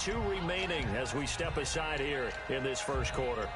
2 remaining as we step aside here in this first quarter.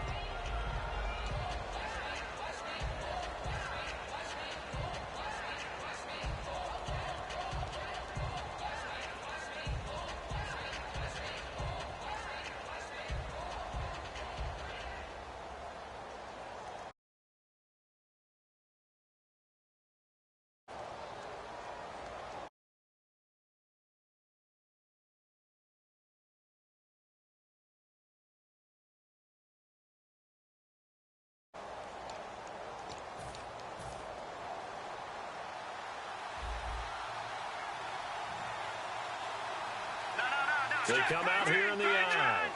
They come out here in the eye.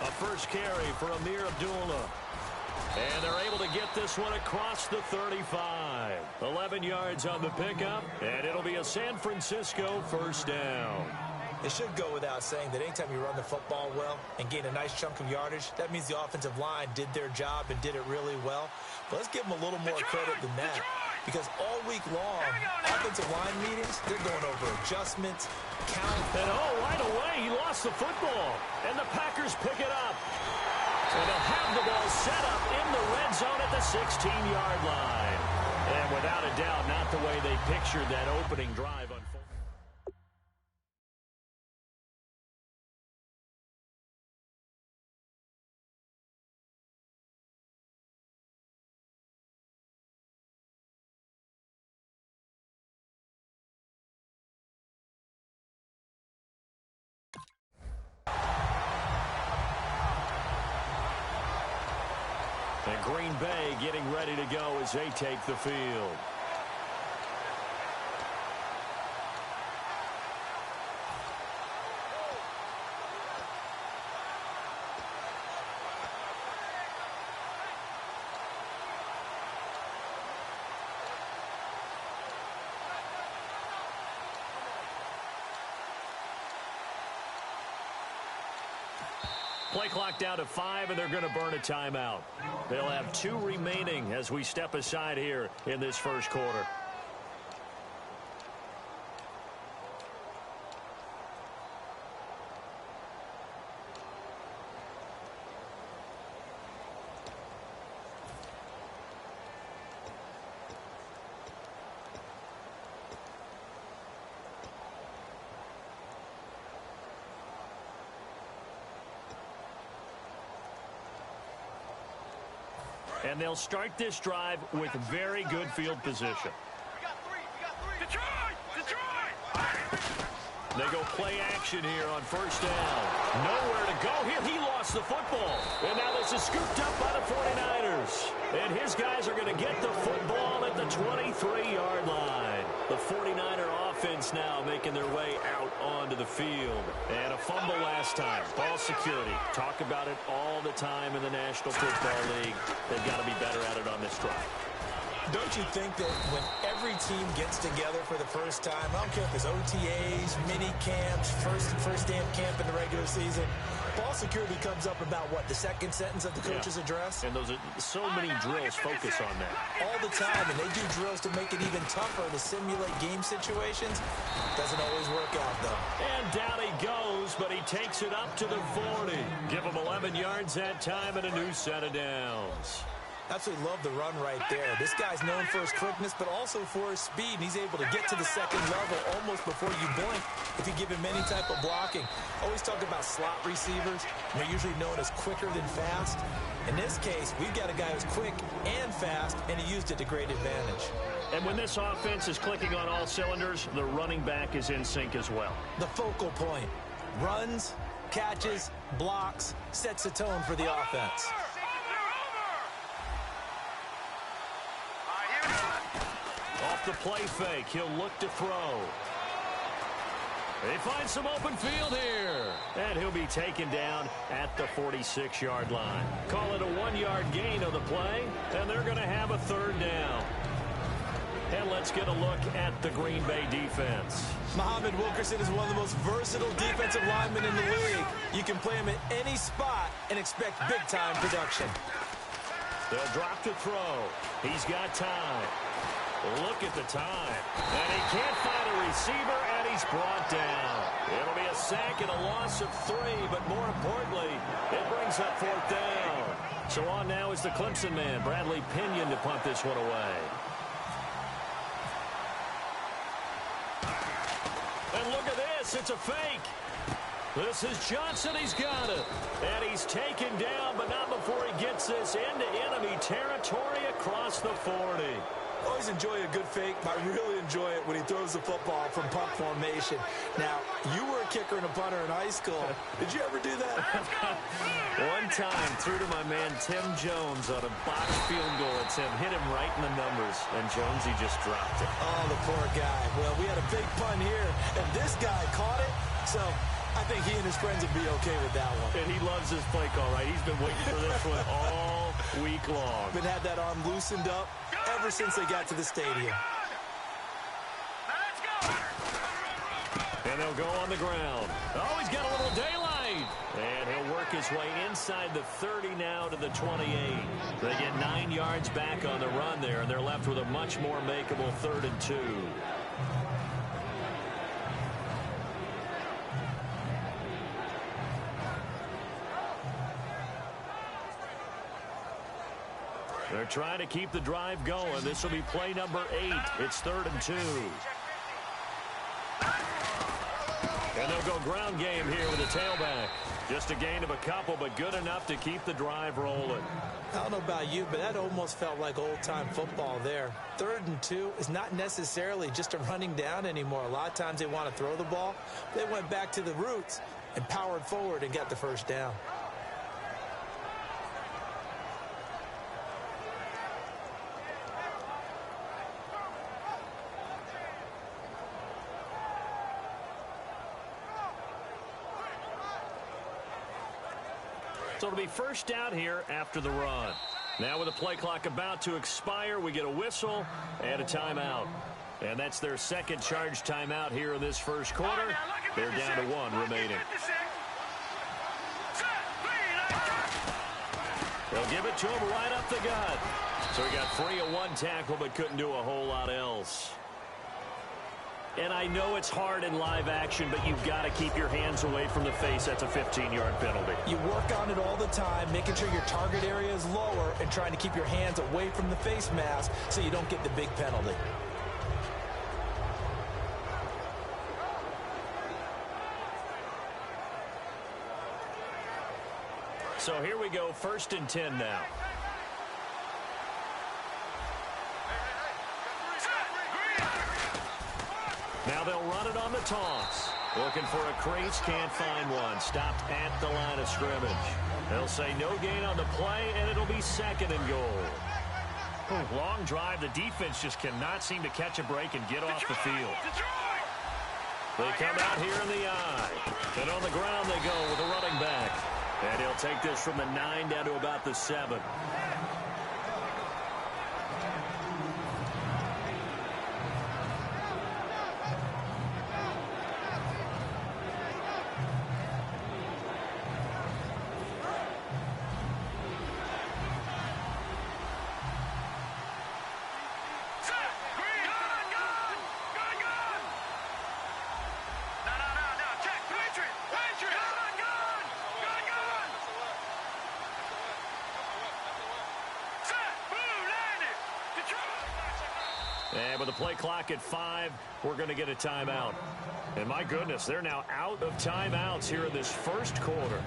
A first carry for Amir Abdullah. And they're able to get this one across the 35. 11 yards on the pickup, and it'll be a San Francisco first down. It should go without saying that anytime you run the football well and gain a nice chunk of yardage, that means the offensive line did their job and did it really well. But let's give them a little more credit than that. Because all week long, offensive line meetings, they're going over adjustments, count. And right away, he lost the football. And the Packers pick it up. And they'll have the ball set up in the red zone at the 16-yard line. And without a doubt, not the way they pictured that opening drive unfolding. And Green Bay getting ready to go as they take the field. Play clock down to 5, and they're going to burn a timeout. They'll have 2 remaining as we step aside here in this first quarter. And they'll start this drive with very good field position. They go play action here on first down. Nowhere to go here. He lost the football. And now this is scooped up by the 49ers. And his guys are going to get the football at the 23-yard line. The 49er offense now making their way out onto the field. And a fumble last time. Ball security. Talk about it all the time in the National Football League. They've got to be better at it on this drive. Don't you think that when every team gets together for the first time, I don't care if it's OTAs, mini camps, first day of camp in the regular season, ball security comes up about what, the second sentence of the coach's address? And those are so many drills focus on that. All the time, and they do drills to make it even tougher to simulate game situations. Doesn't always work out, though. And down he goes, but he takes it up to the 40. Give him 11 yards that time and a new set of downs. Absolutely love the run right there. This guy's known for his quickness, but also for his speed. And he's able to get to the second level almost before you blink if you give him any type of blocking. Always talk about slot receivers. They're usually known as quicker than fast. In this case, we've got a guy who's quick and fast, and he used it to great advantage. And when this offense is clicking on all cylinders, the running back is in sync as well. The focal point. Runs, catches, blocks, sets the tone for the offense. Off the play fake, he'll look to throw. They find some open field here. And he'll be taken down at the 46-yard line. Call it a 1-yard gain of the play, and they're going to have a third down. And let's get a look at the Green Bay defense. Muhammad Wilkerson is one of the most versatile defensive linemen in the league. You can play him at any spot and expect big-time production. They'll drop to throw. He's got time. Look at the time. And he can't find a receiver, and he's brought down. It'll be a sack and a loss of 3, but more importantly, it brings up 4th down. So on now is the Clemson man, Bradley Pinion, to punt this one away. And look at this. It's a fake. This is Johnson. He's got it. And he's taken down, but not before he gets this into enemy territory across the 40. Always enjoy a good fake, but I really enjoy it when he throws the football from punt formation. Now, you were a kicker and a punter in high school. Did you ever do that? One time, threw to my man Tim Jones on a box field goal at Tim. Hit him right in the numbers, and Jonesy just dropped it. Oh, the poor guy. Well, we had a big punt here, and this guy caught it, so I think he and his friends would be okay with that one. And he loves his play call, right? He's been waiting for this one all week long. Been had that arm loosened up ever since they got to the stadium. And they'll go on the ground. Oh, he's got a little daylight. And he'll work his way inside the 30 now to the 28. They get 9 yards back on the run there, and they're left with a much more makeable 3rd and 2. They're trying to keep the drive going. This will be play number 8. It's 3rd and 2. And they'll go ground game here with a tailback. Just a gain of a couple, but good enough to keep the drive rolling. I don't know about you, but that almost felt like old-time football there. 3rd and 2 is not necessarily just a running down anymore. A lot of times they want to throw the ball. They went back to the roots and powered forward and got the 1st down. So it'll be 1st down here after the run. Now with the play clock about to expire, we get a whistle and a timeout. And that's their 2nd charge timeout here in this 1st quarter. They're down to 1 remaining. They'll give it to him right up the gut. So he got free of 1 tackle but couldn't do a whole lot else. And I know it's hard in live action, but you've got to keep your hands away from the face. That's a 15-yard penalty. You work on it all the time, making sure your target area is lower and trying to keep your hands away from the face mask so you don't get the big penalty. So here we go, 1st and 10 now. Now they'll run it on the toss. Looking for a crease, can't find one. Stopped at the line of scrimmage. They'll say no gain on the play, and it'll be 2nd and goal. Long drive. The defense just cannot seem to catch a break and get off the field. They come out here in the eye. And on the ground they go with a running back. And he'll take this from the 9 down to about the 7. And with the play clock at 5, we're going to get a timeout. And my goodness, they're now out of timeouts here in this 1st quarter.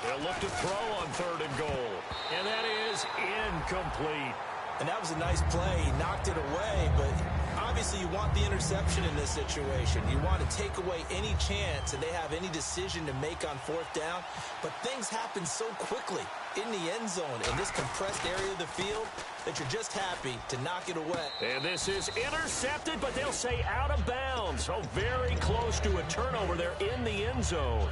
They'll look to throw on 3rd and goal. And that is incomplete. And that was a nice play. He knocked it away, but obviously you want the interception in this situation. You want to take away any chance and they have any decision to make on 4th down. But things happen so quickly in the end zone in this compressed area of the field that you're just happy to knock it away. And this is intercepted, but they'll say out of bounds. So very close to a turnover there in the end zone.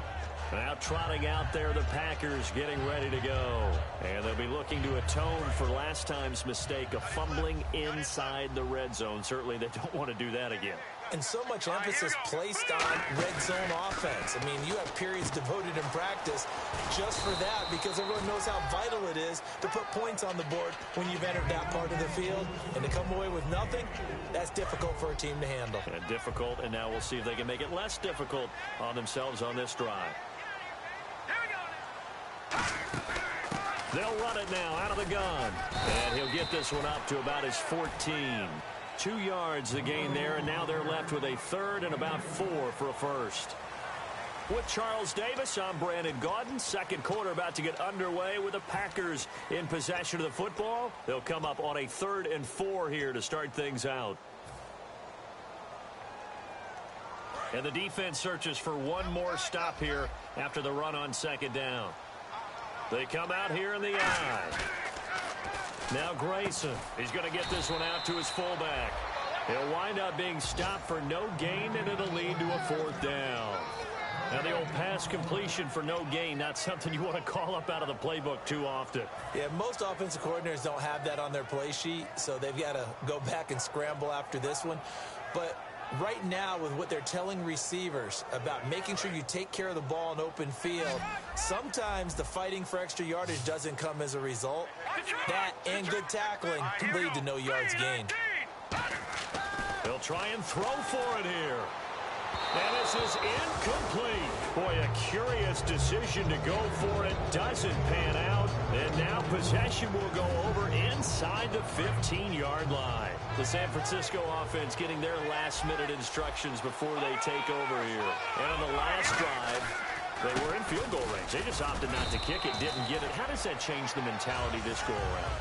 Now trotting out there, the Packers getting ready to go. And they'll be looking to atone for last time's mistake of fumbling inside the red zone. Certainly they don't want to do that again. And so much emphasis placed on red zone offense. I mean, you have periods devoted in practice just for that because everyone knows how vital it is to put points on the board when you've entered that part of the field. And to come away with nothing, that's difficult for a team to handle. And difficult, and now we'll see if they can make it less difficult on themselves on this drive. They'll run it now out of the gun. And he'll get this one up to about his 14. 2 yards the gain there, and now they're left with a third and about 4 for a first. With Charles Davis, I'm Brandon Gaudin. Second quarter about to get underway with the Packers in possession of the football. They'll come up on a 3rd and 4 here to start things out. And the defense searches for one more stop here after the run on second down. They come out here in the I. Now Grayson, he's going to get this one out to his fullback. He'll wind up being stopped for no gain, and it'll lead to a 4th down. Now the old pass completion for no gain, not something you want to call up out of the playbook too often. Yeah, most offensive coordinators don't have that on their play sheet, so they've got to go back and scramble after this one. But right now, with what they're telling receivers about making sure you take care of the ball in open field, sometimes the fighting for extra yardage doesn't come as a result. That and good tackling can lead to no yards gained. They'll try and throw for it here. And this is incomplete. Boy, a curious decision to go for it. Doesn't pan out. And now possession will go over inside the 15-yard line. The San Francisco offense getting their last-minute instructions before they take over here. And on the last drive, they were in field goal range. They just opted not to kick it, didn't get it. How does that change the mentality this go-around?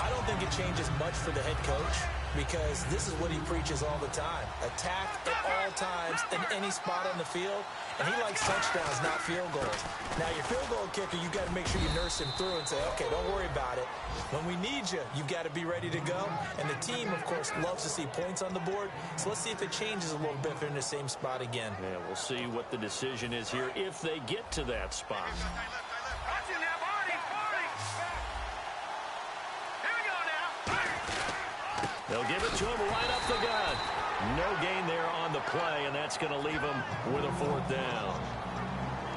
I don't think it changes much for the head coach because this is what he preaches all the time. Attack at all times in any spot on the field, and he likes touchdowns, not field goals. Now, your field goal kicker, you've got to make sure you nurse him through and say, okay, don't worry about it. When we need you, you've got to be ready to go. And the team, of course, loves to see points on the board. So let's see if it changes a little bit if they're in the same spot again. Yeah, we'll see what the decision is here if they get to that spot. They'll give it to him right up the gut. No gain there on the play, and that's going to leave him with a 4th down.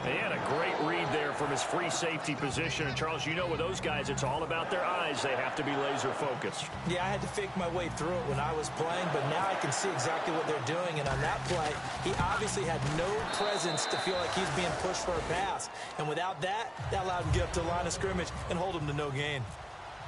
He had a great read there from his free safety position. And, Charles, you know with those guys, it's all about their eyes. They have to be laser-focused. Yeah, I had to fake my way through it when I was playing, but now I can see exactly what they're doing. And on that play, he obviously had no presence to feel like he's being pushed for a pass. And without that, that allowed him to get up to the line of scrimmage and hold him to no gain.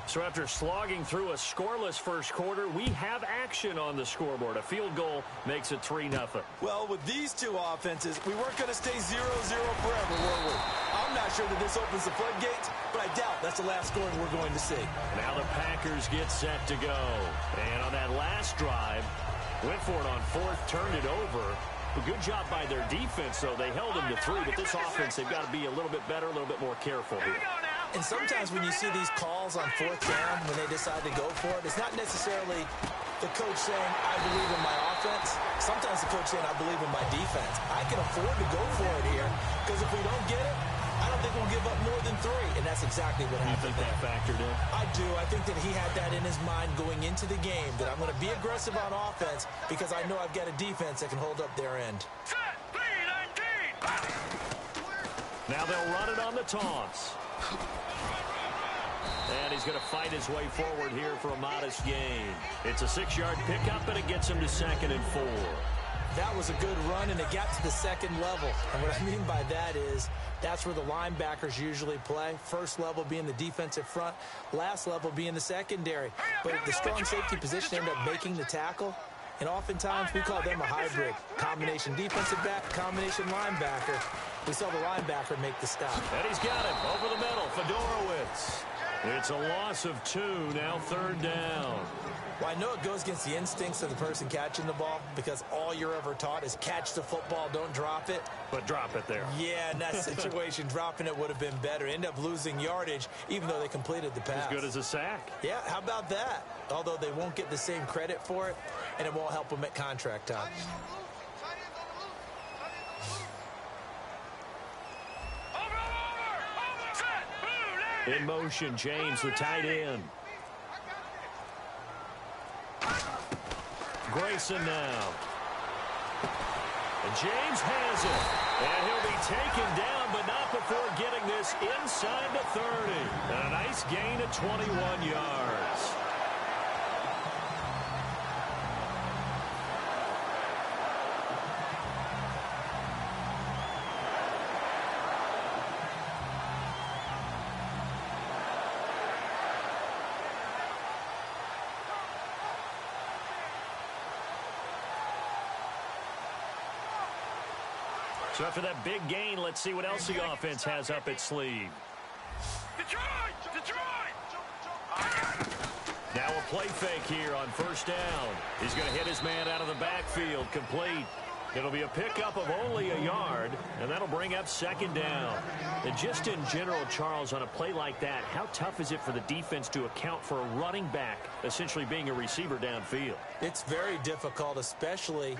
So after slogging through a scoreless first quarter, we have action on the scoreboard. A field goal makes it 3-0. Well, with these two offenses, we weren't going to stay 0-0 forever, were we? I'm not sure that this opens the floodgates, but I doubt that's the last scoring we're going to see. Now the Packers get set to go. And on that last drive, went for it on 4th, turned it over. A good job by their defense, though. They held them to 3, but this offense, they've got to be a little bit better, a little bit more careful here. And sometimes when you see these calls on 4th down, when they decide to go for it, it's not necessarily the coach saying, I believe in my offense. Sometimes the coach saying, I believe in my defense. I can afford to go for it here because if we don't get it, I don't think we'll give up more than 3. And that's exactly what happened. You think that factored in? I do. I think that he had that in his mind going into the game, that I'm going to be aggressive on offense because I know I've got a defense that can hold up their end. Now they'll run it on the toss. And he's going to fight his way forward here for a modest gain. It's a 6-yard pickup, and it gets him to 2nd and 4. That was a good run, and it got to the 2nd level. And what I mean by that is that's where the linebackers usually play. First level being the defensive front, last level being the secondary. But the strong safety position ended up making the tackle. And oftentimes we call them a hybrid. Combination defensive back, combination linebacker. We saw the linebacker make the stop. And he's got him over the middle, Fedorowicz. It's a loss of 2, now 3rd down. Well, I know it goes against the instincts of the person catching the ball because all you're ever taught is catch the football, don't drop it. But drop it there. Yeah, in that situation, dropping it would have been better. End up losing yardage, even though they completed the pass. As good as a sack. Yeah, how about that? Although they won't get the same credit for it, and it won't help them at contract time. In motion, James, the tight end. Grayson now. And James has it. And he'll be taken down, but not before getting this inside the 30. And a nice gain of 21 yards. So after that big gain, let's see what else the offense has up its sleeve. Detroit! Now a play fake here on first down. He's going to hit his man out of the backfield, complete. It'll be a pickup of only a yard, and that'll bring up second down. And just in general, Charles, on a play like that, how tough is it for the defense to account for a running back essentially being a receiver downfield? It's very difficult, especially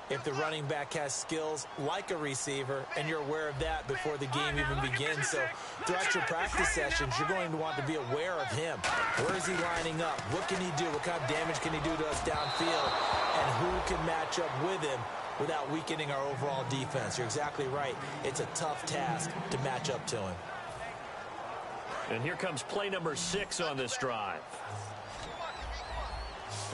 if the running back has skills like a receiver, and you're aware of that before the game even begins. So throughout your practice sessions, you're going to want to be aware of him. Where is he lining up? What can he do? What kind of damage can he do to us downfield? And who can match up with him without weakening our overall defense? You're exactly right. It's a tough task to match up to him. And here comes play number 6 on this drive.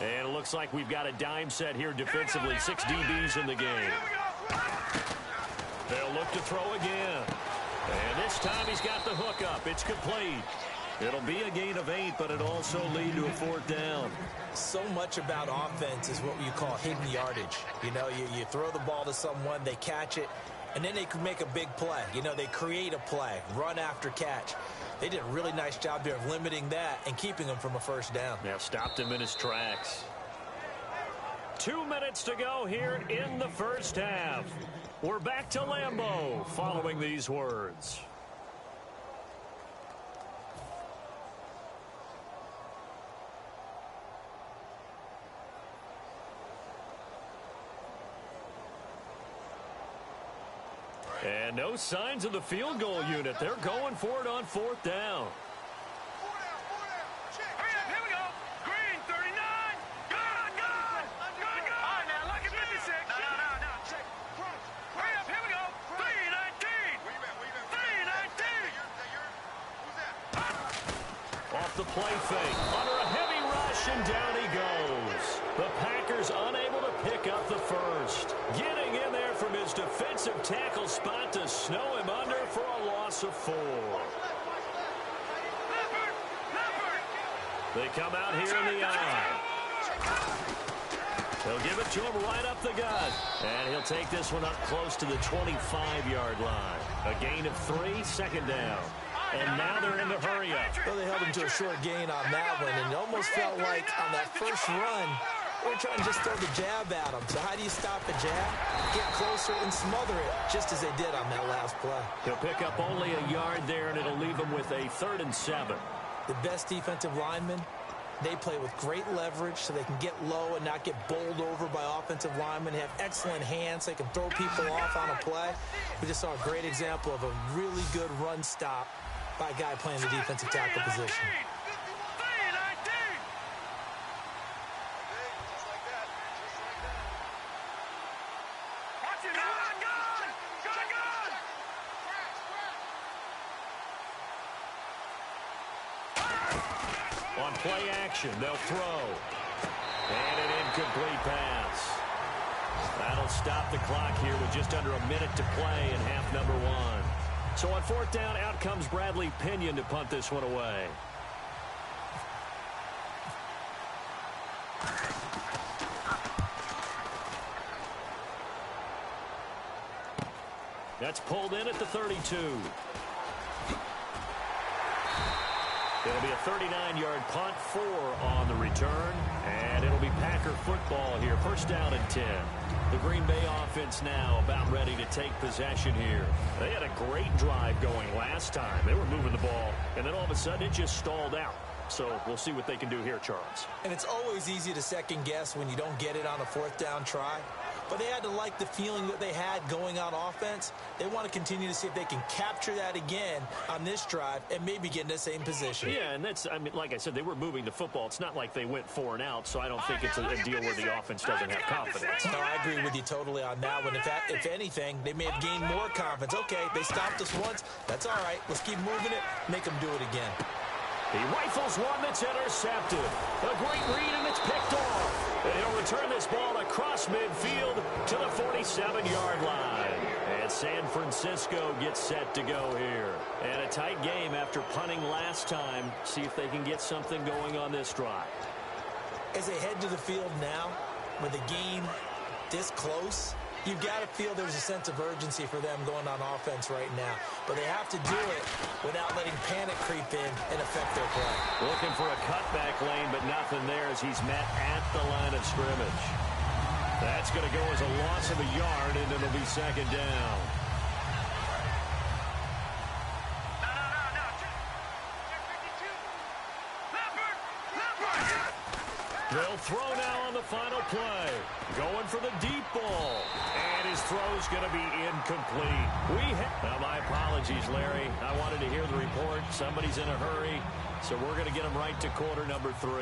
And it looks like we've got a dime set here defensively. 6 DBs in the game. They'll look to throw again. And this time he's got the hook up. It's complete. It'll be a gain of 8, but it'll also lead to a 4th down. So much about offense is what you call hidden yardage. You know, you throw the ball to someone, they catch it, and then they can make a big play. You know, they create a play, run after catch. They did a really nice job there of limiting that and keeping him from a first down. Now stopped him in his tracks. 2 minutes to go here in the first half. We're back to Lambeau following these words. And no signs of the field goal unit. They're going for it on 4th down. Here we go. Green, 39. Good. All right, now, look at 56. No. Check. Hurry up, here we go. 319. 319. Who's that? Off the play fake. Under a heavy rush, and down he goes. The Packers unable to pick up the first. Getting in there from his defensive tackle spot to snow him under for a loss of 4. They come out here in the eye. They'll give it to him right up the gut. And he'll take this one up close to the 25-yard line. A gain of 3, 2nd down. And now they're in the hurry-up. Well, they held him to a short gain on that one, and it almost felt like on that first run, they were trying to just throw the jab at him. So how do you stop a jab? Get closer and smother it, just as they did on that last play. He'll pick up only a yard there, and it'll leave him with a 3rd and 7. The best defensive linemen, they play with great leverage so they can get low and not get bowled over by offensive linemen. They have excellent hands. They can throw people off on a play. We just saw a great example of a really good run stop by a guy playing the defensive tackle position. On play action, they'll throw. And an incomplete pass. That'll stop the clock here with just under a minute to play in half number 1. So on 4th down, out comes Bradley Pinion to punt this one away. That's pulled in at the 32. It'll be a 39-yard punt, 4 on the return, and it'll be Packer football here. 1st down and 10. The Green Bay offense now about ready to take possession here. They had a great drive going last time. They were moving the ball, and then all of a sudden it just stalled out. So we'll see what they can do here, Charles. And it's always easy to second guess when you don't get it on a 4th down try. but they had to like the feeling that they had going on offense. They want to continue to see if they can capture that again on this drive and maybe get in the same position. Yeah, and that's, I mean, like I said, they were moving the football. It's not like they went 4 and out, so I don't think it's a deal where the offense doesn't have confidence. No, I agree with you totally on that one. If anything, they may have gained more confidence. Okay, they stopped us once. That's all right. Let's keep moving it. Make them do it again. He rifles one that's intercepted. A great read, and it's picked off. And he'll return this ball across midfield to the 47-yard line. And San Francisco gets set to go here. And a tight game after punting last time. See if they can get something going on this drive. As they head to the field now, with the game this close, you've got to feel there's a sense of urgency for them going on offense right now. But they have to do it without letting panic creep in and affect their play. Looking for a cutback lane, but nothing there as he's met at the line of scrimmage. That's going to go as a loss of a yard, and it'll be second down. They'll throw now on the final play. Going for the deep ball. And his throw's going to be incomplete. Now, my apologies, Larry. I wanted to hear the report. Somebody's in a hurry. So we're going to get him right to quarter number 3.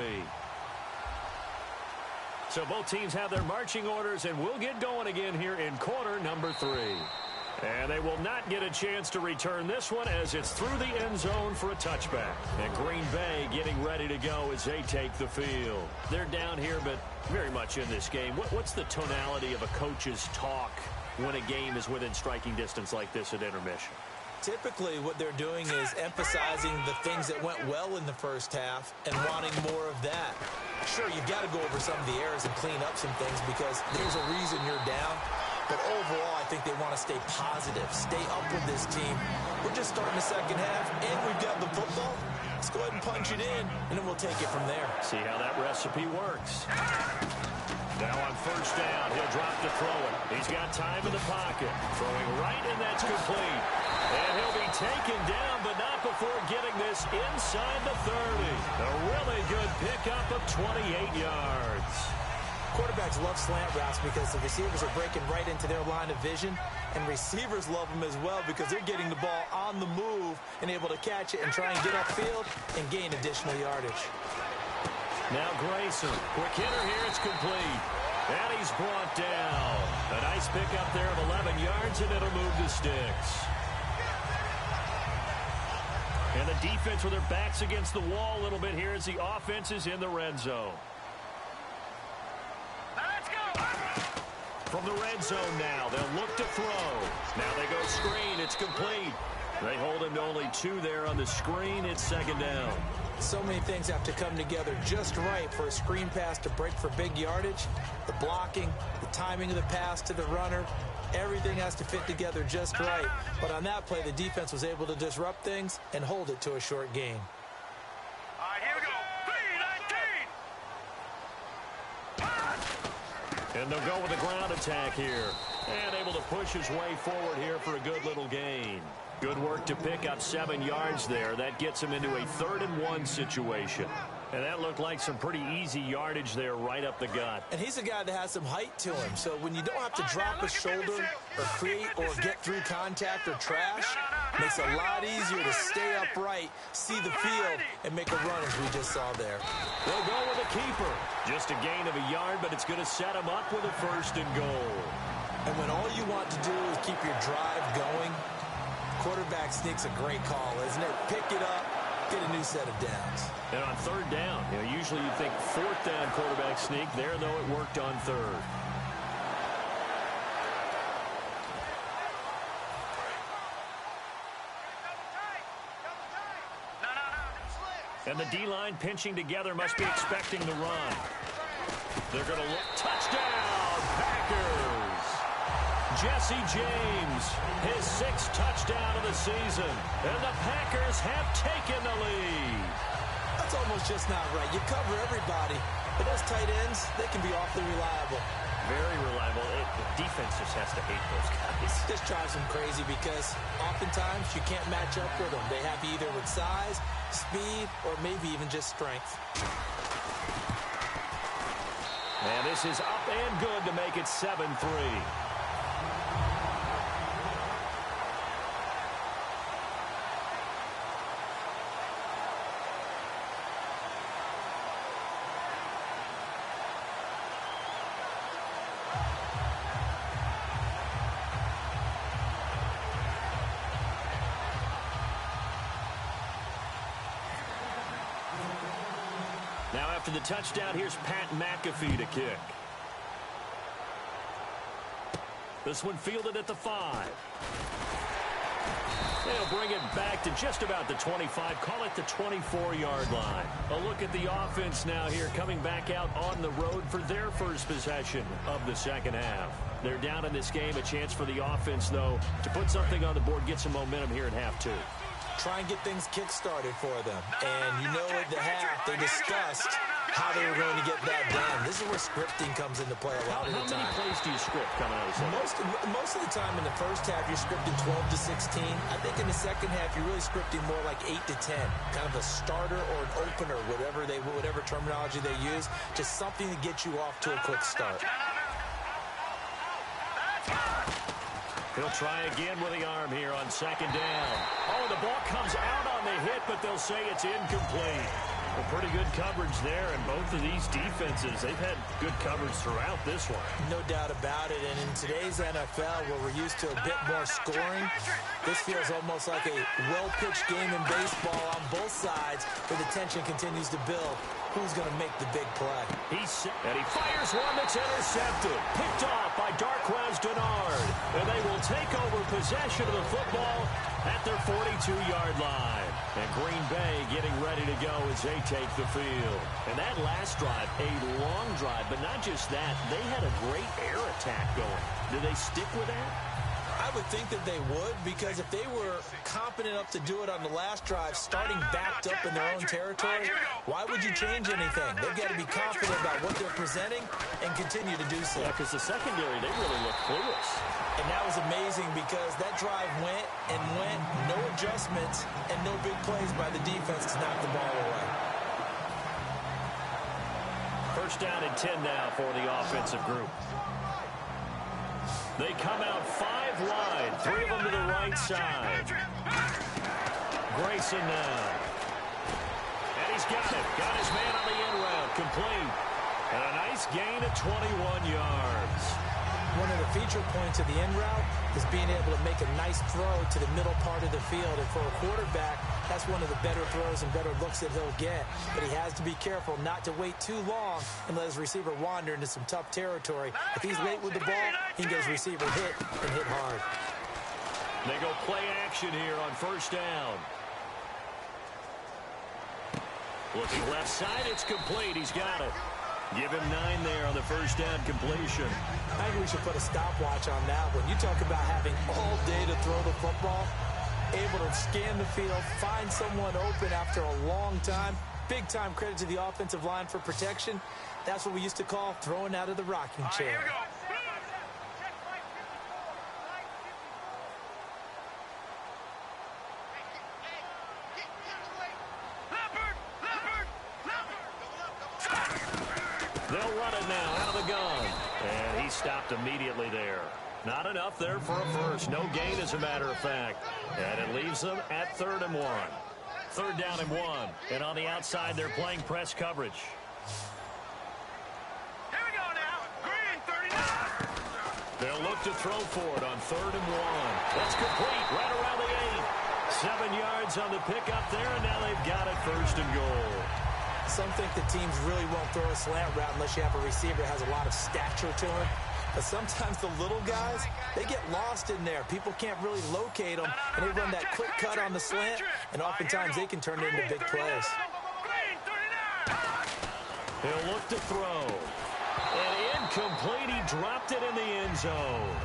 So both teams have their marching orders, and we'll get going again here in quarter number 3. And they will not get a chance to return this one as it's through the end zone for a touchback. And Green Bay getting ready to go as they take the field. They're down here, but very much in this game. What's the tonality of a coach's talk when a game is within striking distance like this at intermission? Typically, what they're doing is emphasizing the things that went well in the first half and wanting more of that. Sure, you've got to go over some of the errors and clean up some things because there's a reason you're down. But overall, I think they want to stay positive, stay up with this team. We're just starting the second half, and we've got the football. Let's go ahead and punch it in, and then we'll take it from there. See how that recipe works. Now on first down, he'll drop to throw it. He's got time in the pocket. Throwing right, and that's complete. And he'll be taken down, but not before getting this inside the 30. A really good pickup of 28 yards. Quarterbacks love slant routes because the receivers are breaking right into their line of vision, and receivers love them as well because they're getting the ball on the move and able to catch it and try and get upfield and gain additional yardage. Now Grayson, quick hitter here, it's complete. And he's brought down. A nice pickup there of 11 yards, and it'll move the sticks. And the defense with their backs against the wall a little bit here as the offense is in the red zone. From the red zone now, they'll look to throw. Now they go screen, it's complete. They hold him to only 2 there on the screen. It's second down. So many things have to come together just right for a screen pass to break for big yardage. The blocking, the timing of the pass to the runner, everything has to fit together just right. But on that play, the defense was able to disrupt things and hold it to a short gain. All right, here we go. 3-19. And they'll go with a ground attack here. And able to push his way forward here for a good little gain. Good work to pick up 7 yards there. That gets him into a 3rd and 1 situation. And that looked like some pretty easy yardage there right up the gut. And he's a guy that has some height to him. So when you don't have to drop a shoulder or create or get through contact or trash, makes it a lot easier to stay upright, see the field, and make a run as we just saw there. They'll go with a keeper. Just a gain of a yard, but it's going to set him up with a 1st and goal. And when all you want to do is keep your drive going, quarterback sneak's a great call, isn't it? Pick it up, get a new set of downs. And on 3rd down, usually you think 4th down quarterback sneak. There, though, it worked on 3rd. And the D-line pinching together must be expecting the run. They're going to look. Touchdown, Packers! Jesse James, his 6th touchdown of the season. And the Packers have taken the lead. That's almost just not right. You cover everybody. But those tight ends, they can be awfully reliable. Very reliable. The defense just has to hate those guys. This drives them crazy because oftentimes you can't match up with them. They have either with size, speed, or maybe even just strength. And this is up and good to make it 7-3. Now after the touchdown, here's Pat McAfee to kick. This one fielded at the 5. They'll bring it back to just about the 25. Call it the 24-yard line. A look at the offense now here, coming back out on the road for their first possession of the second half. They're down in this game. A chance for the offense, though, to put something on the board, get some momentum here in half 2. Try and get things kick-started for them. And you know at the half, they discussed how they were going to get that done. This is where scripting comes into play a lot of the time. How many plays do you script coming out of the second? Most of the time in the first half, you're scripting 12 to 16. I think in the second half, you're really scripting more like 8 to 10. Kind of a starter or an opener, whatever terminology they use. Just something to get you off to a quick start. He'll try again with the arm here on second down. Oh, the ball comes out on the hit, but they'll say it's incomplete. Well, pretty good coverage there, and both of these defenses, they've had good coverage throughout this one. No doubt about it, and in today's NFL, where we're used to a bit more scoring, this feels almost like a well-pitched game in baseball on both sides, where the tension continues to build. Who's going to make the big play? And he fires one that's intercepted. Picked off by Darquez Denard. And they will take over possession of the football at their 42-yard line. And Green Bay getting ready to go as they take the field. And that last drive, a long drive, but not just that. They had a great air attack going. Do they stick with that? I would think that they would, because if they were competent enough to do it on the last drive, starting backed up in their own territory, why would you change anything? They've got to be confident about what they're presenting and continue to do so. Yeah, because the secondary, they really look clueless. And that was amazing because that drive went, no adjustments, and no big plays by the defense to knock the ball away. First down and 10 now for the offensive group. They come out 5 wide, 3 of them to the right side. Grayson now. And he's got it. Got his man on the in route. Complete. And a nice gain of 21 yards. One of the feature points of the in route is being able to make a nice throw to the middle part of the field. And for a quarterback, that's one of the better throws and better looks that he'll get. But he has to be careful not to wait too long and let his receiver wander into some tough territory. If he's late with the ball, he can get his receiver hit and hit hard. They go play action here on first down. Looking left side, it's complete. He's got it. Give him 9 there on the first down completion. I think we should put a stopwatch on that one. You talk about having all day to throw the football, able to scan the field, find someone open after a long time. Big time credit to the offensive line for protection. That's what we used to call throwing out of the rocking chair. Here we go. They'll run it now out of the gun. And he stopped immediately there. Not enough there for a first. No gain, as a matter of fact. And it leaves them at 3rd and 1. 3rd down and 1. And on the outside, they're playing press coverage. Here we go now. Green 39. They'll look to throw for it on 3rd and 1. That's complete right around the 8. 7 yards on the pickup there, and now they've got it 1st and goal. Some think the teams really won't throw a slant route unless you have a receiver that has a lot of stature to him. But sometimes the little guys, they get lost in there. People can't really locate them, and they run that quick cut on the slant, and oftentimes they can turn it into big plays. He'll look to throw. And incomplete. He dropped it in the end zone.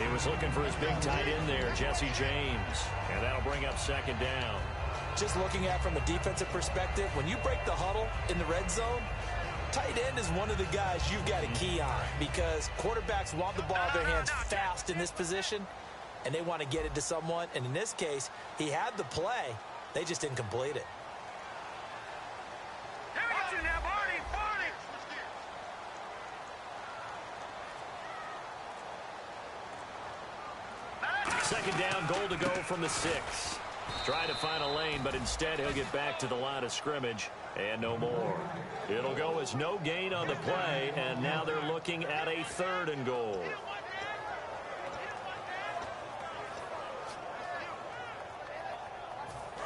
He was looking for his big tight end there, Jesse James. And that'll bring up 2nd down. Just looking at it from a defensive perspective, when you break the huddle in the red zone, tight end is one of the guys you've got to key on because quarterbacks want the ball in their hands fast in this position, and they want to get it to someone. And in this case, he had the play. They just didn't complete it. Here we go now, Barney. Second down, goal to go from the 6. Trying to find a lane, but instead he'll get back to the line of scrimmage and no more. It'll go as no gain on the play, and now they're looking at a 3rd and goal.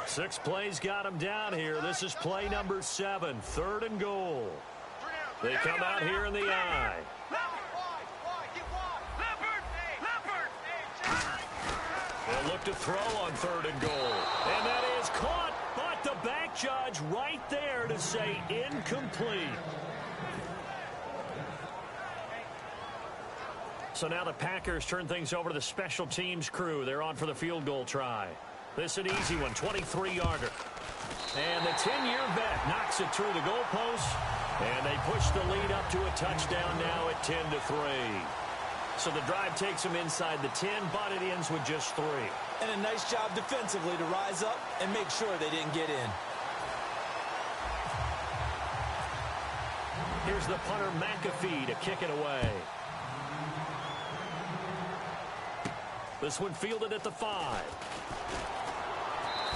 Six plays got him down here. This is play number 7, 3rd and goal. They come out here in the I. They'll look to throw on 3rd and goal. And that is caught, but the back judge right there to say incomplete. So now the Packers turn things over to the special teams crew. They're on for the field goal try. This is an easy one, 23-yarder. And the 10-year vet knocks it through the goalpost. And they push the lead up to a touchdown now at 10-3. So the drive takes them inside the 10, but it ends with just 3. And a nice job defensively to rise up and make sure they didn't get in. Here's the punter McAfee to kick it away. This one fielded at the 5.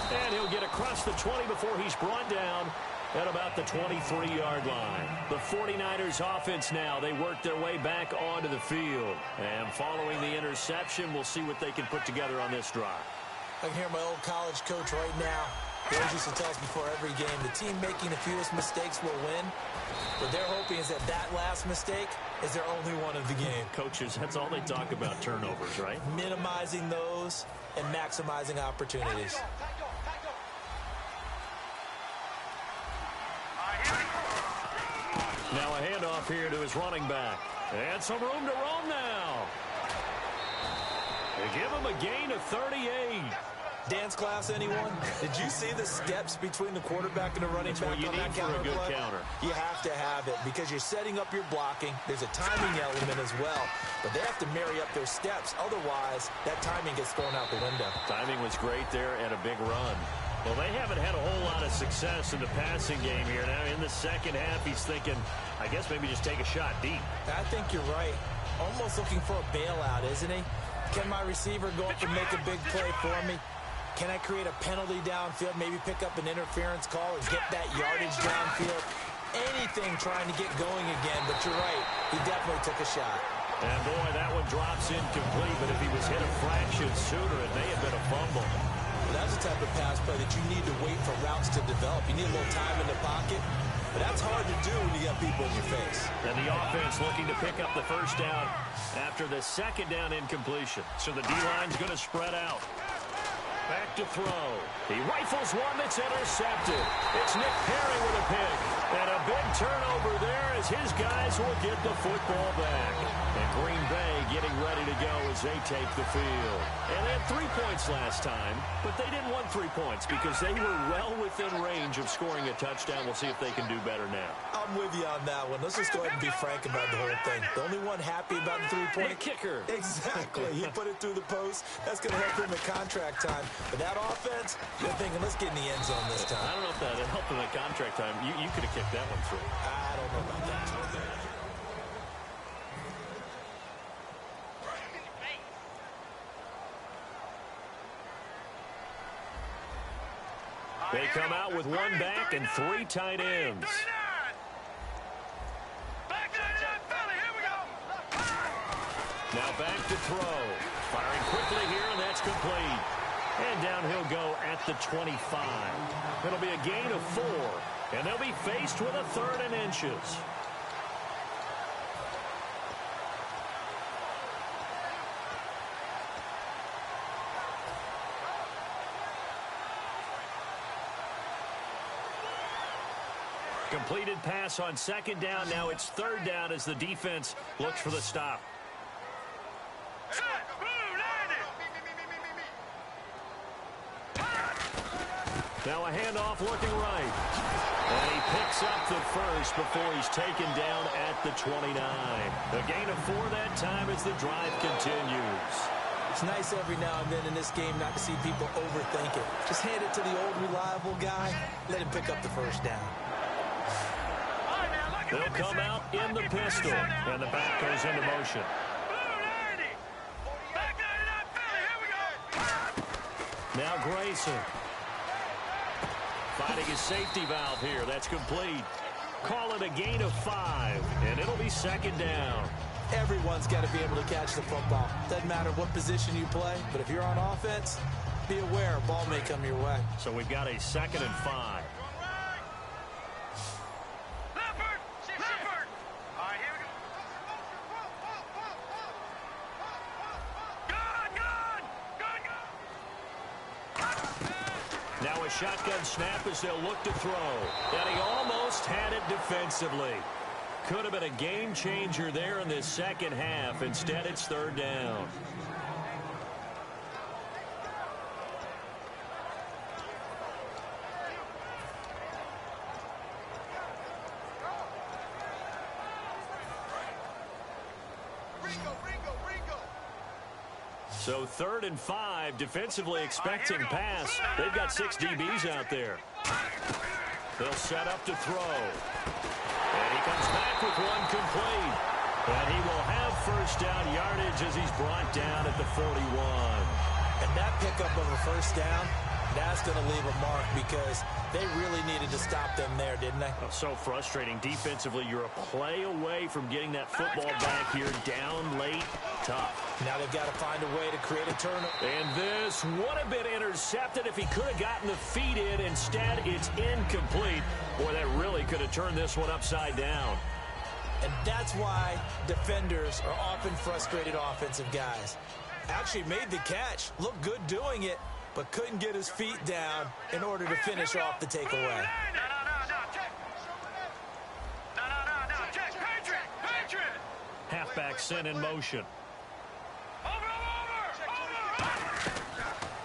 And he'll get across the 20 before he's brought down at about the 23-yard line. The 49ers offense now, they work their way back onto the field. And following the interception, we'll see what they can put together on this drive. I can hear my old college coach right now. He always used to tell us before every game, the team making the fewest mistakes will win. What they're hoping is that that last mistake is their only one of the game. Coaches, that's all they talk about, turnovers, right? Minimizing those and maximizing opportunities. Now a handoff here to his running back. And some room to roam now. They give him a gain of 38. Dance class, anyone? Did you see the steps between the quarterback and the running back on that counter play? You have to have it because you're setting up your blocking. There's a timing element as well, but they have to marry up their steps. Otherwise, that timing gets thrown out the window. Timing was great there and a big run. Well, they haven't had a whole lot of success in the passing game here. Now, in the second half, he's thinking, I guess maybe just take a shot deep. I think you're right. Almost looking for a bailout, isn't he? Can my receiver go up and make a big play for me? Can I create a penalty downfield, maybe pick up an interference call and get that yardage downfield? Anything trying to get going again, but you're right. He definitely took a shot. And, boy, that one drops incomplete, but if he was hit a fraction sooner, it may have been a fumble. Well, that's the type of pass play that you need to wait for routes to develop. You need a little time in the pocket, but that's hard to do when you got people in your face. And the offense looking to pick up the first down after the second down incompletion. So the D-line's going to spread out. Back to throw. He rifles one that's intercepted. It's Nick Perry with a pick. And a big turnover there as his guys will get the football back. And Green Bay getting ready to go as they take the field. And they had 3 points last time, but they didn't want 3 points because they were well within range of scoring a touchdown. We'll see if they can do better now. I'm with you on that one. Let's just go ahead and be frank about the whole thing. The only one happy about the 3-point kicker. Exactly. He put it through the post. That's going to help him at contract time. But that offense, they're thinking, let's get in the end zone this time. I don't know if that helped him at contract time. You could have kicked that one through. I don't know about that. They come out with one back and 3 tight ends. Now back to throw. Firing quickly here, and that's complete. And down he'll go at the 25. It'll be a gain of 4, and they'll be faced with a 3rd and inches. Completed pass on second down. Now it's 3rd down as the defense looks for the stop. Now a handoff looking right. And he picks up the first before he's taken down at the 29. A gain of 4 that time as the drive continues. It's nice every now and then in this game not to see people overthink it. Just hand it to the old reliable guy. Let him pick up the first down. They'll come out in the pistol, and the back goes into motion. Now Grayson. Finding his safety valve here. That's complete. Call it a gain of 5, and it'll be second down. Everyone's got to be able to catch the football. Doesn't matter what position you play, but if you're on offense, be aware a ball may come your way. So we've got a second and 5. Now a shotgun snap as they'll look to throw. And he almost had it defensively. Could have been a game changer there in this second half. Instead, it's third down. So third and 5, defensively expecting pass. They've got 6 DBs out there. They'll set up to throw. And he comes back with one complete. And he will have first down yardage as he's brought down at the 41. And that pickup of a first down, that's going to leave a mark because they really needed to stop them there, didn't they? Oh, so frustrating. Defensively, you're a play away from getting that football back here down late. Tough. Now they've got to find a way to create a turnover. And this would have been intercepted if he could have gotten the feet in. Instead, it's incomplete. Boy, that really could have turned this one upside down. And that's why defenders are often frustrated offensive guys. Actually made the catch, looked good doing it, but couldn't get his feet down in order to finish off the takeaway. Halfback sent in motion.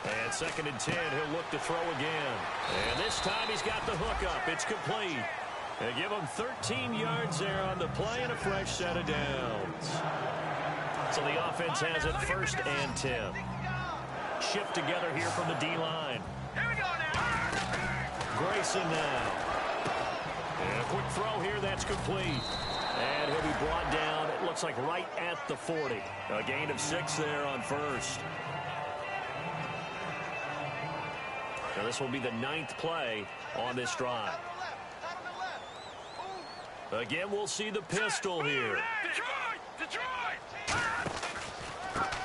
And second and 10, he'll look to throw again. And this time he's got the hook up. It's complete. They give him 13 yards there on the play and a fresh set of downs. So the offense has it first and 10. Shift together here from the D-line. Grayson now. And a quick throw here, that's complete. And he'll be brought down, it looks like right at the 40. A gain of 6 there on first. Now this will be the 9th play on this drive. Again, we'll see the pistol here.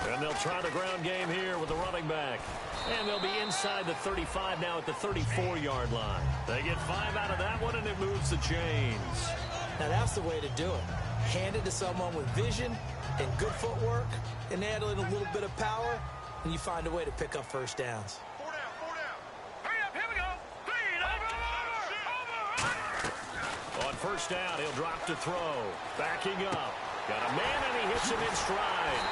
And they'll try the ground game here with the running back. And they'll be inside the 35 now at the 34-yard line. They get 5 out of that one, and it moves the chains. Now that's the way to do it. Hand it to someone with vision and good footwork, and add in a little bit of power, and you find a way to pick up first downs. On first down, he'll drop to throw. Backing up. Got a man, and he hits him in stride.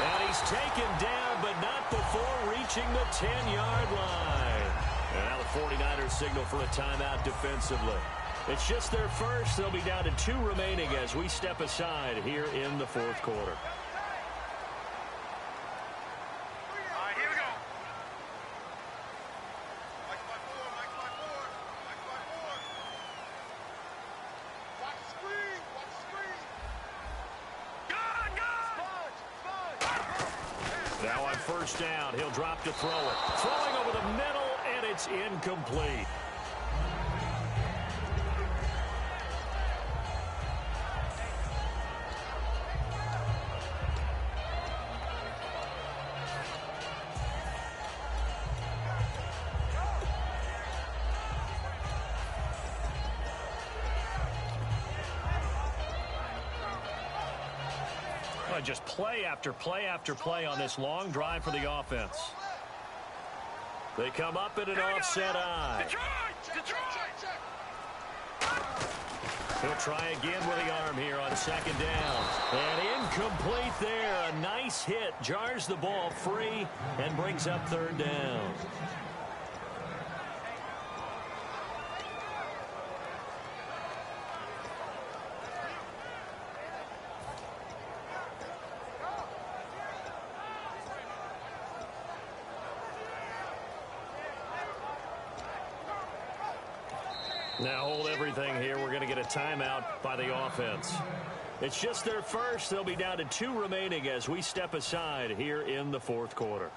And he's taken down, but not before reaching the 10-yard line. And now the 49ers signal for a timeout defensively. It's just their first. They'll be down to 2 remaining as we step aside here in the fourth quarter. Now on first down, he'll drop to throw it. Throwing over the middle, and it's incomplete. Just play after play after play on this long drive for the offense. They come up in an offset eye. He'll try again with the arm here on second down. And incomplete there. A nice hit. Jars the ball free and brings up third down. Now hold everything here. We're going to get a timeout by the offense. It's just their first. They'll be down to 2 remaining as we step aside here in the fourth quarter.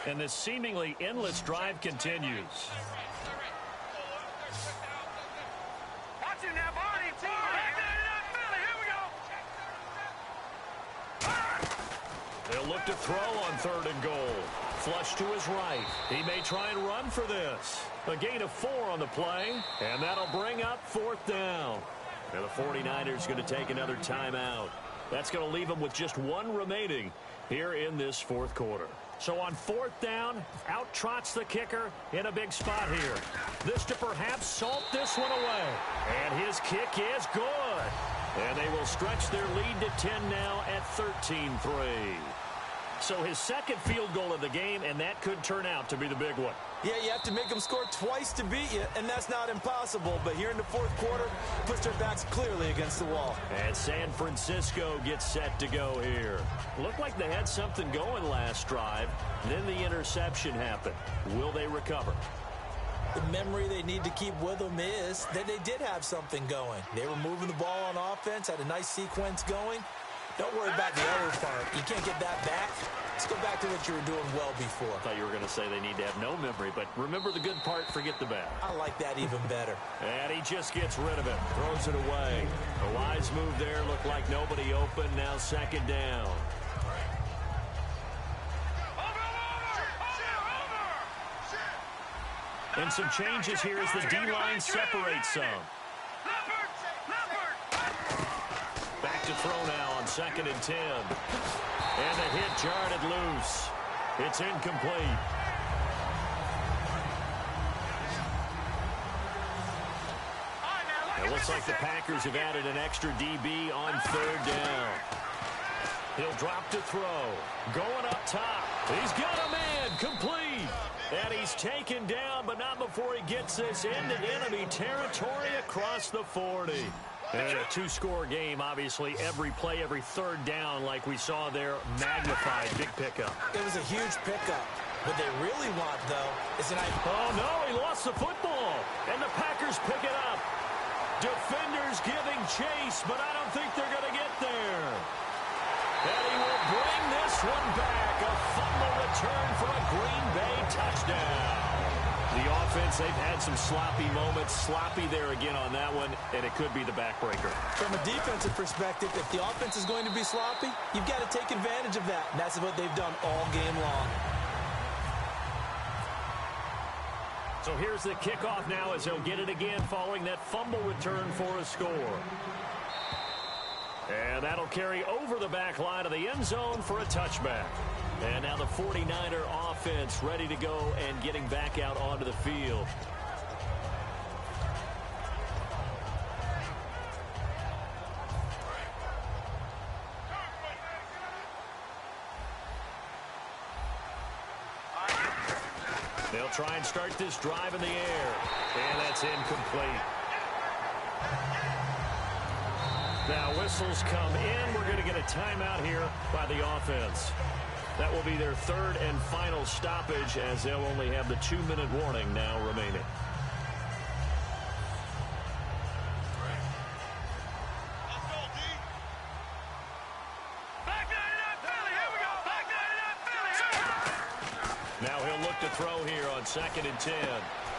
And this seemingly endless drive continues. Watch it now, Barney. Here we go. They'll look to throw on 3rd and goal. Flush to his right. He may try and run for this. A gain of 4 on the play, and that'll bring up 4th down. And the 49ers going to take another timeout. That's going to leave them with just 1 remaining here in this 4th quarter. So on 4th down, out trots the kicker in a big spot here. This to perhaps salt this one away. And his kick is good. And they will stretch their lead to 10 now at 13-3. So his 2nd field goal of the game, and that could turn out to be the big one. Yeah, you have to make them score twice to beat you, and that's not impossible. But here in the 4th quarter, puts their backs clearly against the wall. And San Francisco gets set to go here. Looked like they had something going last drive. Then the interception happened. Will they recover? The memory they need to keep with them is that they did have something going. They were moving the ball on offense, had a nice sequence going. Don't worry about the other part. You can't get that back. Let's go back to what you were doing well before. I thought you were going to say they need to have no memory, but remember the good part, forget the bad. I like that even better. And he just gets rid of it, throws it away. A wise move there, looked like nobody open, now 2nd down. And some changes here as the D-line separates some. Back to throw now on 2nd and 10. And the hit jarred it loose. It's incomplete. It looks like the Packers have added an extra DB on 3rd down. He'll drop to throw. Going up top. He's got a man. Complete. And he's taken down, but not before he gets this into enemy territory across the 40. And a 2-score game, obviously, every play, every 3rd down, like we saw there, magnified. Big pickup. It was a huge pickup. What they really want, though, is an... Oh, no, he lost the football. And the Packers pick it up. Defenders giving chase, but I don't think they're going to get there. And he will bring this one back. A fumble return for a Green Bay touchdown. The offense, they've had some sloppy moments. Sloppy there again on that one, and it could be the backbreaker. From a defensive perspective, if the offense is going to be sloppy, you've got to take advantage of that. And that's what they've done all game long. So here's the kickoff now as he'll get it again following that fumble return for a score. And that'll carry over the back line of the end zone for a touchback. And now the 49er offense ready to go and getting back out onto the field. They'll try and start this drive in the air. And that's incomplete. Now whistles come in. We're going to get a timeout here by the offense. That will be their 3rd and final stoppage as they'll only have the 2-minute warning now remaining. Now he'll look to throw here on 2nd and 10.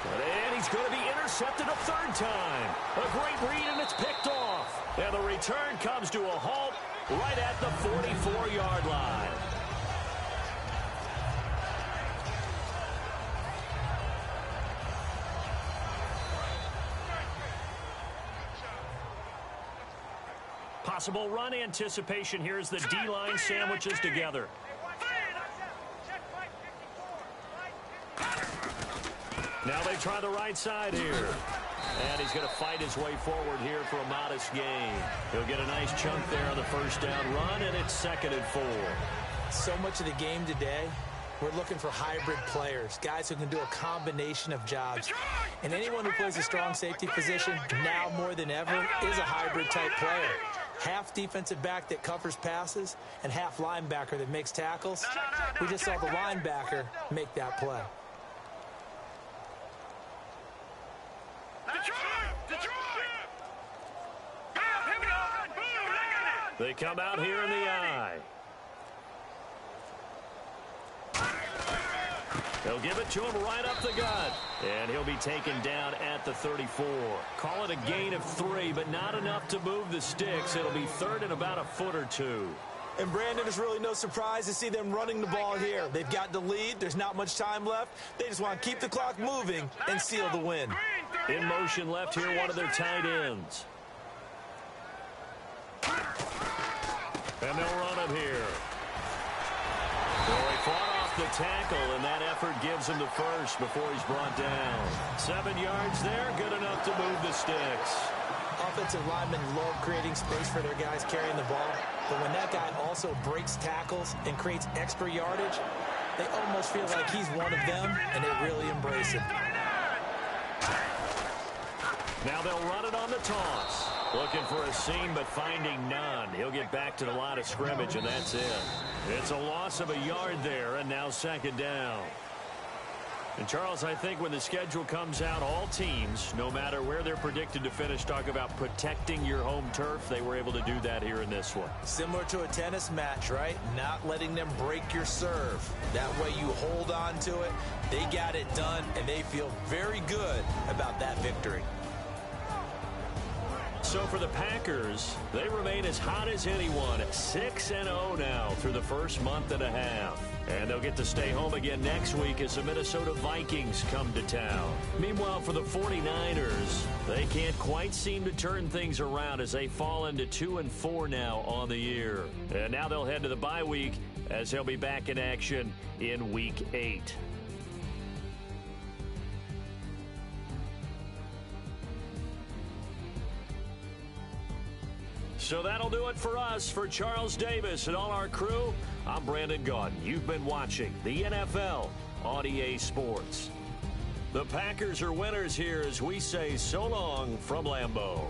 And he's going to be intercepted a 3rd time. A great read, and it's picked off. And the return comes to a halt right at the 44-yard line. Possible run anticipation here as the D-line sandwiches together. Now they try the right side here. And he's going to fight his way forward here for a modest gain. He'll get a nice chunk there on the 1st down run, and it's 2nd and 4. So much of the game today, we're looking for hybrid players, guys who can do a combination of jobs. And anyone who plays a strong safety position, now more than ever, is a hybrid-type player. Half defensive back that covers passes and half linebacker that makes tackles. We just saw the linebacker make that play. They come out here in the eye. They'll give it to him right up the gut. And he'll be taken down at the 34. Call it a gain of 3, but not enough to move the sticks. It'll be third and about a foot or two. And Brandon, is really no surprise to see them running the ball here. They've got the lead. There's not much time left. They just want to keep the clock moving and seal the win. In motion left here, one of their tight ends. And they'll run him here. Well, he fought off the tackle, and that effort gives him the first before he's brought down. 7 yards there, good enough to move the sticks. Offensive linemen love creating space for their guys carrying the ball, but when that guy also breaks tackles and creates extra yardage, they almost feel like he's one of them, and they really embrace it. Now they'll run it on the toss. Looking for a seam, but finding none. He'll get back to the line of scrimmage, and that's it. It's a loss of a yard there, and now second down. And, Charles, I think when the schedule comes out, all teams, no matter where they're predicted to finish, talk about protecting your home turf. They were able to do that here in this one. Similar to a tennis match, right? Not letting them break your serve. That way you hold on to it. They got it done, and they feel very good about that victory. So for the Packers, they remain as hot as anyone, 6-0 now through the first month and a half. And they'll get to stay home again next week as the Minnesota Vikings come to town. Meanwhile, for the 49ers, they can't quite seem to turn things around as they fall into 2-4 now on the year. And now they'll head to the bye week as they'll be back in action in Week 8. So that'll do it for us. For Charles Davis and all our crew, I'm Brandon Gaudin. You've been watching the NFL on EA Sports. The Packers are winners here as we say so long from Lambeau.